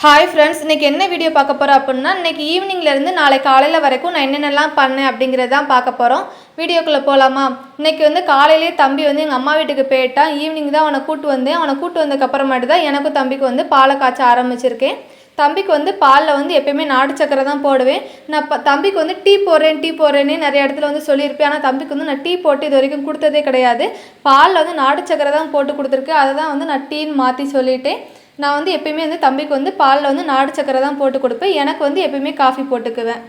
Hi friends, இன்றைக்கி என்ன video பார்க்க போகிறோம் அப்படின்னா, இன்றைக்கி ஈவினிங்லேருந்து நாளை காலையில் வரைக்கும் நான் என்னென்னலாம் பண்ணேன் அப்படிங்கிறது தான் பார்க்க போகிறோம். வீடியோக்குள்ளே போகலாமா? இன்றைக்கி காலையிலேயே தம்பி எங்கள் அம்மா வீட்டுக்கு போயிட்டான். ஈவினிங் தான் அவனை கூட்டு வந்தேன். அவனை கூட்டு வந்ததுக்கப்புறமாட்டு தான் எனக்கும் தம்பிக்கு பாலை காய்ச்ச ஆரம்பிச்சிருக்கேன். தம்பிக்கு பாலில் எப்பயுமே நாட்டு சக்கரை தான் போடுவேன். நான் தம்பிக்கு டீ போடுறேன்னே நிறைய இடத்துல சொல்லியிருப்பேன். ஆனால் தம்பிக்கு நான் டீ போட்டு இது வரைக்கும் கொடுத்ததே கிடையாது. பாலில் நாட்டு சக்கரை தான் போட்டு கொடுத்துருக்கேன். அதை தான் நான் டீன்னு மாற்றி சொல்லிட்டேன். நான் எப்பயுமே தம்பிக்கு பாலில் நாடு சக்கரை தான் போட்டு கொடுப்பேன். எனக்கு எப்பயுமே காஃபி போட்டுக்குவேன்.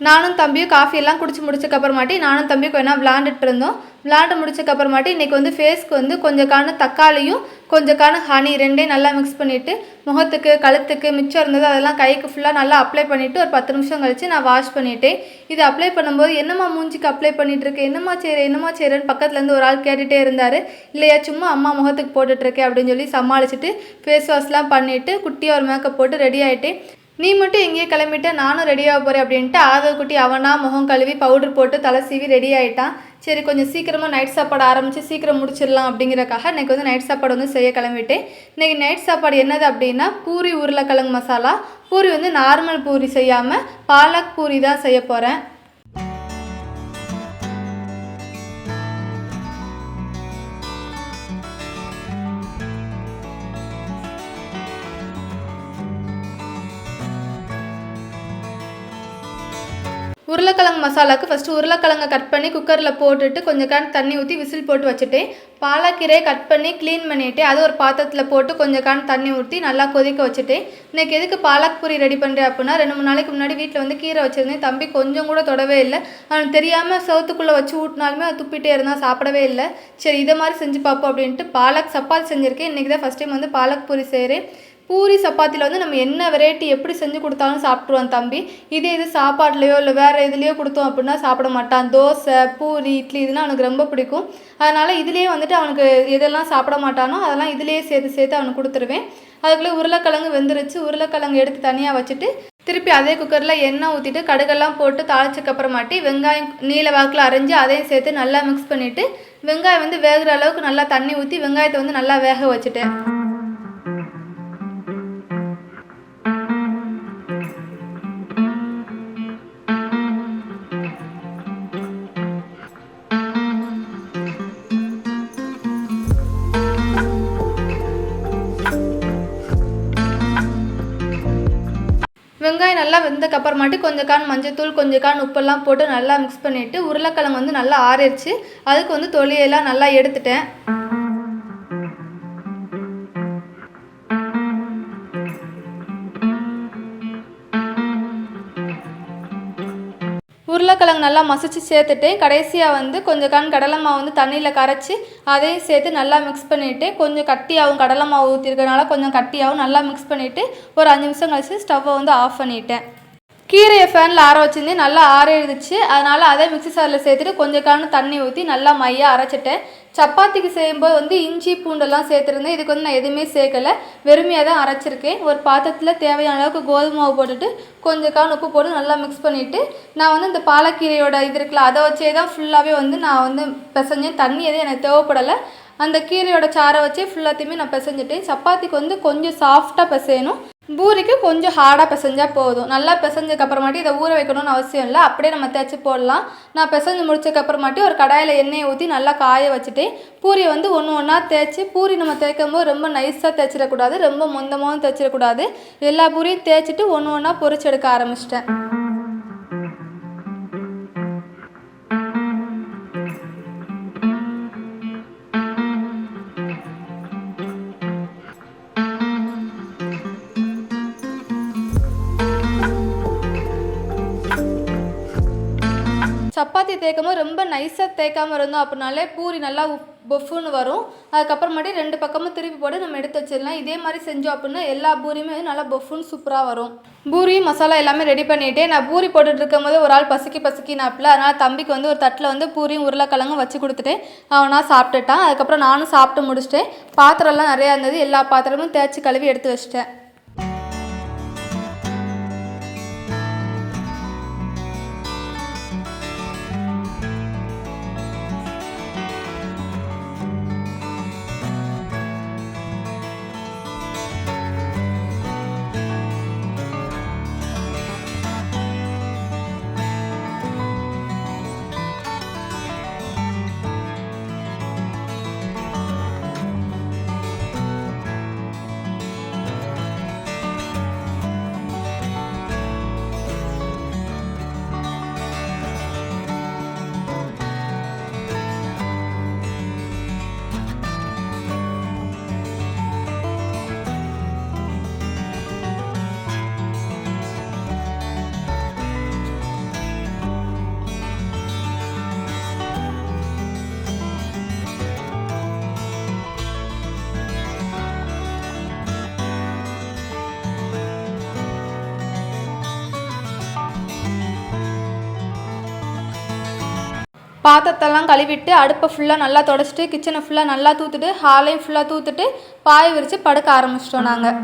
நானும் தம்பியும் காஃபியெல்லாம் குடிச்சு முடிச்சக்கப்புறமாட்டி நானும் தம்பியும் கொஞ்சம் விளாண்டுட்டு இருந்தோம். விளாண்டு முடிச்சக்கப்புறமாட்டி இன்றைக்கி ஃபேஸ்க்கு கொஞ்சம் தக்காளியும் கொஞ்சம் ஹனி ரெண்டையும் நல்லா மிக்ஸ் பண்ணிவிட்டு முகத்துக்கு கழுத்துக்கு மிச்சம் இருந்தது அதெல்லாம் கைக்கு ஃபுல்லாக நல்லா அப்ளை பண்ணிவிட்டு ஒரு 10 நிமிஷம் கழித்து நான் வாஷ் பண்ணிவிட்டேன். இது அப்ளை பண்ணும்போது என்னம்மா மூஞ்சிக்கு அப்ளை பண்ணிகிட்ருக்கேன், என்னம்மா செய்கிறேன்னு பக்கத்துலேருந்து ஒரு ஆள் கேட்டுகிட்டே இருந்தார். இல்லையா, சும்மா அம்மா முகத்துக்கு போட்டுட்ருக்கேன் அப்படின்னு சொல்லி சமாளிச்சுட்டு ஃபேஸ் வாஷ்லாம் பண்ணிவிட்டு குட்டியாக ஒரு மேக்கப் போட்டு ரெடி ஆகிட்டேன். நீ மட்டும் எங்கேயே கிளம்பிட்ட, நானும் ரெடியாக போகிறேன் அப்படின்ட்டு ஆதவக்குட்டி அவனா முகம் கழுவி பவுடர் போட்டு தலை சீவி ரெடி ஆகிட்டான். சரி, கொஞ்சம் சீக்கிரமாக நைட் சாப்பாடு ஆரம்பித்து சீக்கிரம் முடிச்சிடலாம் அப்படிங்கிறக்காக இன்றைக்கி நைட் சாப்பாடு செய்ய கிளம்பிட்டேன். இன்றைக்கி நைட் சாப்பாடு என்னது அப்படின்னா, பூரி உருளைக்கிழங்கு மசாலா. பூரி நார்மல் பூரி செய்யாமல் பாலக் பூரி தான் செய்ய போகிறேன். உருளைக்கிழங்கு மசாலாவுக்கு ஃபஸ்ட்டு உருளைக்கிழங்கை கட் பண்ணி குக்கரில் போட்டுட்டு கொஞ்சம் தண்ணி ஊற்றி விசில் போட்டு வச்சுட்டேன். பாலக்கீரையை கட் பண்ணி க்ளீன் பண்ணிவிட்டு அது ஒரு பாத்திரத்தில் போட்டு கொஞ்சம் தண்ணி ஊற்றி நல்லா கொதிக்க வச்சுட்டேன். இன்றைக்கி எதுக்கு பாலக் பூரி ரெடி பண்ணுறேன் அப்படின்னா, 2-3 நாளைக்கு முன்னாடி வீட்டில் கீரை வச்சுருந்தேன். தம்பி கொஞ்சம் கூட தொடவே இல்லை. அவனுக்கு தெரியாமல் சவுத்துக்குள்ளே வச்சு ஊட்டினாலுமே அது துப்பிட்டே இருந்தால் சாப்பிடவே இல்லை. சரி, இதை மாதிரி செஞ்சு பார்ப்போம் அப்படின்ட்டு பாலக் சப்பாத்தி செஞ்சுருக்கேன். இன்றைக்கி தான் ஃபஸ்ட் டைம் பாலக் பூரி செய்கிறேன். பூரி சப்பாத்தியில் நம்ம என்ன வெரைட்டி எப்படி செஞ்சு கொடுத்தாலும் சாப்பிட்ருவான் தம்பி. இது சாப்பாட்லையோ இல்லை வேறு எதுலேயோ கொடுத்தோம் அப்படின்னா சாப்பிட மாட்டான். தோசை, பூரி, இட்லி இதெல்லாம் அவனுக்கு ரொம்ப பிடிக்கும். அதனால் இதுலேயே அவனுக்கு எதெல்லாம் சாப்பிட மாட்டானோ அதெல்லாம் இதுலேயே சேர்த்து அவனுக்கு கொடுத்துருவேன். அதுக்குள்ளே உருளைக்கிழங்கு வெந்துருச்சு. உருளைக்கிழங்கு எடுத்து தனியாக வச்சுட்டு திருப்பி அதே குக்கரில் எண்ணெய் ஊற்றிட்டு கடுகெல்லாம் போட்டு தாளிச்சக்கப்புறமாட்டி வெங்காயம் நீல வாக்கில் அரைஞ்சி அதையும் சேர்த்து நல்லா மிக்ஸ் பண்ணிவிட்டு வெங்காயம் வேகிற அளவுக்கு நல்லா தண்ணி ஊற்றி வெங்காயத்தை நல்லா வேக வச்சுட்டேன். வெங்காயம் நல்லா வெந்தக்கப்புறமாட்டி கொஞ்சம் மஞ்சத்தூள் கொஞ்சம் உப்பெல்லாம் போட்டு நல்லா மிக்ஸ் பண்ணிவிட்டு உருளைக்கிழங்கு நல்லா ஆறிடுச்சு. அதுக்கு தொலியெல்லாம் நல்லா எடுத்துட்டேன். உருளைக்கிழங்கு நல்லா மசிச்சு சேர்த்துட்டேன். கடைசியாக கொஞ்சம் கடலை மாவு தண்ணியில் கரைச்சி அதையும் சேர்த்து நல்லா மிக்ஸ் பண்ணிவிட்டு கொஞ்சம் கட்டியாகவும் கடலை மாவு ஊற்றிருக்கனால கொஞ்சம் கட்டியாகவும் நல்லா மிக்ஸ் பண்ணிவிட்டு ஒரு 5 நிமிஷம் கழிச்சு ஸ்டவ்வை ஆஃப் பண்ணிட்டேன். கீரையை ஃபேனில் ஆற வச்சுருந்தேன். நல்லா ஆற எழுதிச்சு. அதனால் அதை மிக்ஸி சாரில் சேர்த்துட்டு கொஞ்சம் தண்ணி ஊற்றி நல்லா மையாக அரைச்சிட்டேன். சப்பாத்திக்கு செய்யும்போது இஞ்சி பூண்டெல்லாம் சேர்த்துருந்தேன். இதுக்கு நான் எதுவுமே சேர்க்கலை, வெறுமையாக தான் அரைச்சிருக்கேன். ஒரு பாத்திரத்தில் தேவையான அளவுக்கு கோதுமை மாவு போட்டுட்டு கொஞ்சம் உப்பு போட்டு நல்லா மிக்ஸ் பண்ணிவிட்டு நான் இந்த பாலக்கீரையோட இது இருக்குல்ல அதை வச்சே தான் ஃபுல்லாகவே நான் பிசைஞ்சேன். தண்ணி எதுவும் எனக்கு தேவைப்படலை. அந்த கீரையோட சாரை வச்சே ஃபுல்லாத்தையுமே நான் பிசைஞ்சிட்டேன். சப்பாத்திக்கு கொஞ்சம் சாஃப்டாக பிசையணும். பூரிக்கு கொஞ்சம் ஹார்டாக பிசைஞ்சால் போதும். நல்லா பிசைஞ்சக்கப்புறமாட்டி இதை ஊற வைக்கணும்னு அவசியம் இல்லை, அப்படியே நம்ம தேய்ச்சி போடலாம். நான் பிசைஞ்சு முடிச்சக்கப்புறமாட்டி ஒரு கடாயில் எண்ணெயை ஊற்றி நல்லா காய வச்சுட்டு பூரியை ஒன்று ஒன்றா தேய்ச்சி, பூரி நம்ம தேய்க்கும் போது ரொம்ப நைஸாக தேய்ச்சிடக்கூடாது, ரொம்ப மொந்தமாகவும் தேய்ச்சிடக்கூடாது. எல்லா பூரியும் தேய்ச்சிட்டு ஒன்றா பொரிச்சு எடுக்க ஆரம்பிச்சிட்டேன். சப்பாத்தி தேய்க்கும்போது ரொம்ப நைஸாக தேய்க்காமல் இருந்தோம் அப்படின்னாலே பூரி நல்லா பொஃப்னு வரும். அதுக்கப்புறமாட்டி 2 பக்கமும் திருப்பி போட்டு நம்ம எடுத்து வச்சிடலாம். இதே மாதிரி செஞ்சோம் அப்படின்னா எல்லா பூரியுமே நல்லா பொஃப்னு சூப்பராக வரும். பூரி மசாலா எல்லாமே ரெடி பண்ணிவிட்டு நான் பூரி போட்டுட்டு இருக்கும் போது ஒரு ஆள் பசிக்கினாப்பில். அதனால் தம்பிக்கு வந்து ஒரு தட்டில் வந்து பூரியும் உருளைக்கிழங்கும் வச்சு கொடுத்துட்டு அவனா சாப்பிட்டுட்டான். அதுக்கப்புறம் நானும் சாப்பிட்டு முடிச்சிட்டேன். பாத்திரம்லாம் நிறையா இருந்தது, எல்லா பாத்திரமும் தேய்ச்சி கழுவி எடுத்து வச்சிட்டேன். பாத்திரத்தெல்லாம் கழுவிட்டு அடுப்பை ஃபுல்லாக நல்லா தொடச்சிட்டு கிச்சனை ஃபுல்லாக நல்லா தூத்துட்டு ஹாலையும் ஃபுல்லாக தூத்துட்டு பாய் விரித்து படுக்க ஆரம்பிச்சிட்டோம் நாங்கள்.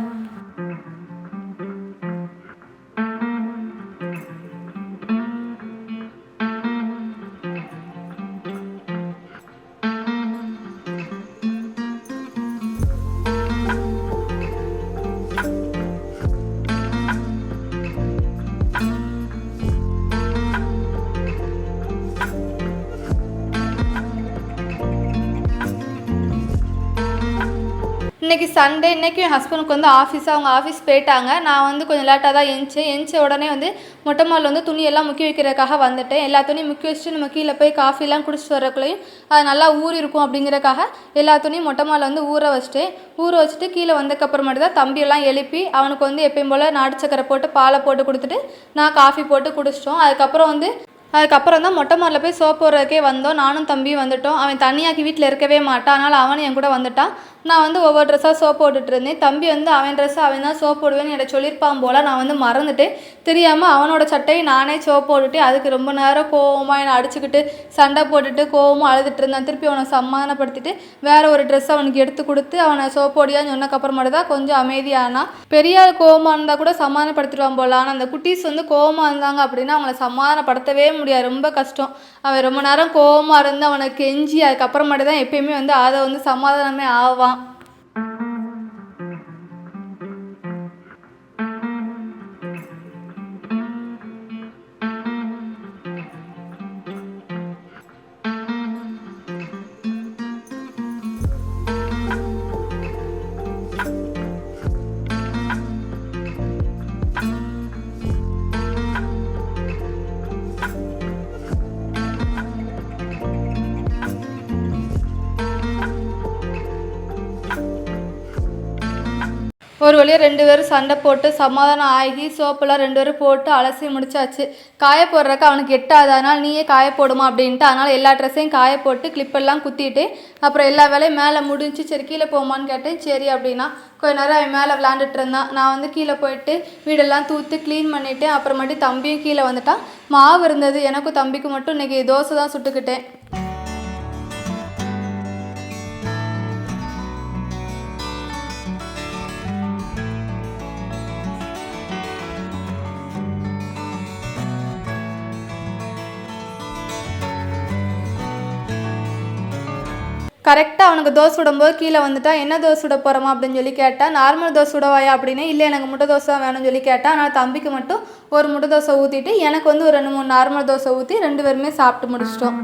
இன்றைக்கி சண்டே. இன்றைக்கும் என் ஹஸ்பண்டுக்கு வந்து அவங்க ஆஃபீஸ் போயிட்டாங்க. நான் வந்து கொஞ்சம் லேட்டாக தான் எழுந்த உடனே வந்து மொட்டை மாடில் வந்து துணியெல்லாம் முக்கி வைக்கிறதுக்காக வந்துட்டேன். எல்லா துணியும் முக்கி வச்சுட்டு நம்ம கீழே போய் காஃபிலாம் குடிச்சிட்டு வரக்குள்ளேயும் அது நல்லா ஊறி இருக்கும் அப்படிங்கிறக்காக எல்லா துணியும் மொட்டை மாடில் வந்து ஊற வச்சுட்டு கீழே வந்ததுக்கப்புறமேட்டு தான் தம்பியெல்லாம் எழுப்பி அவனுக்கு வந்து எப்பயும் போல் நாட்டு சக்கரை போட்டு பாலை போட்டு கொடுத்துட்டு நான் காஃபி போட்டு குடிச்சிட்டோம். அதுக்கப்புறம் தான் மொட்டை மாடில் போய் சோப்பு போடுறதுக்கே வந்தோம். நானும் தம்பியும் வந்துட்டோம். அவன் தனியாக்கி வீட்டில் இருக்கவே மாட்டான். அதனால் அவனும் என் கூட வந்துட்டான். நான் வந்து ஒவ்வொரு ட்ரெஸ்ஸாக சோப் போட்டுட்டு இருந்தேன். தம்பி வந்து அவன் ட்ரெஸ்ஸை அவன் தான் சோப் போடுவேன்னு என்னை சொல்லியிருப்பான் போல். நான் வந்து மறந்துட்டேன். தெரியாமல் அவனோட சட்டையை நானே சோப் போட்டுட்டு அதுக்கு ரொம்ப நேரம் கோவமாக என்னை அடிச்சுக்கிட்டு சண்டை போட்டுட்டு கோவமாக அழுதுட்டு இருந்தேன். திருப்பி அவனை சமாதானப்படுத்திட்டு வேறு ஒரு ட்ரெஸ் அவனுக்கு எடுத்து கொடுத்து அவனை சோப் போடியான்னு சொன்னக்கப்புறமேட்டு தான் கொஞ்சம் அமைதியானா. பெரிய கோவமாக இருந்தால் கூட சமாதானப்படுத்திடுவான் போல். ஆனால் அந்த குட்டீஸ் வந்து கோவமாக இருந்தாங்க அப்படின்னா அவங்கள சமாதானப்படுத்தவே முடியாது, ரொம்ப கஷ்டம். அவன் ரொம்ப நேரம் கோவமாக இருந்து அவனை கெஞ்சி அதுக்கப்புறமேட்டு தான் எப்பயுமே வந்து அதை வந்து சமாதானமே ஆவான். ஒரு வழியாக 2 பேரும் சண்டை போட்டு சமாதானம் ஆகி சோப்பெல்லாம் 2 பேரும் போட்டு அலசி முடிச்சாச்சு. காய போடுறக்கு அவனுக்கு எட்டாது, அதனால் நீயே காய போடுமா அப்படின்ட்டு. அதனால் எல்லா ட்ரெஸ்ஸையும் காய போட்டு கிளிப்பெல்லாம் குத்திட்டு அப்புறம் எல்லா வேலையும் மேலே முடிஞ்சு சரி கீழே போமான்னு கேட்டேன். சரி அப்படின்னா கொஞ்ச நேரம் அவன் மேலே விளாண்டுட்டு இருந்தான். நான் வந்து கீழே போயிட்டு வீடெல்லாம் தூத்து க்ளீன் பண்ணிவிட்டேன். அப்புறமேட்டு தம்பியும் கீழே வந்துட்டான். மாவு இருந்தது, எனக்கும் தம்பிக்கு மட்டும் இன்றைக்கி தோசை தான் சுட்டுக்கிட்டேன். கரெக்டாக அவனுக்கு தோசை சுடும்போது கீழே வந்துட்டான். என்ன தோசை சுட போகிறோமா அப்படின்னு சொல்லி கேட்டால் நார்மல் தோசை சுடவாயா அப்படின்னு. இல்லை எனக்கு முட்டை தோசை தான் வேணும்னு சொல்லி கேட்டால். அதனால் தம்பிக்கு மட்டும் ஒரு முட்டை தோசை ஊற்றிட்டு எனக்கு வந்து ஒரு 2-3 நார்மல் தோசை ஊற்றி 2 பேருமே சாப்பிட்டு முடிச்சிட்டோம்.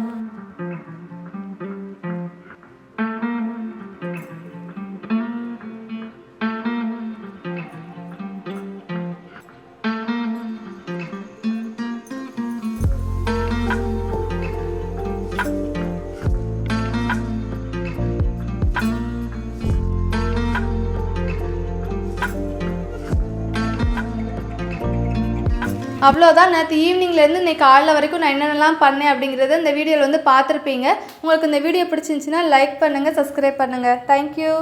அவ்வளோதான். நேற்று ஈவினிங்லேருந்து இன்றைக்கி காலைல வரைக்கும் நான் என்னென்னலாம் பண்ணேன் அப்படிங்கிறத இந்த வீடியோவில் வந்து பார்த்துருப்பீங்க. உங்களுக்கு இந்த வீடியோ பிடிச்சிருந்துச்சின்னா லைக் பண்ணுங்கள், சப்ஸ்கிரைப் பண்ணுங்கள். தேங்க்யூ.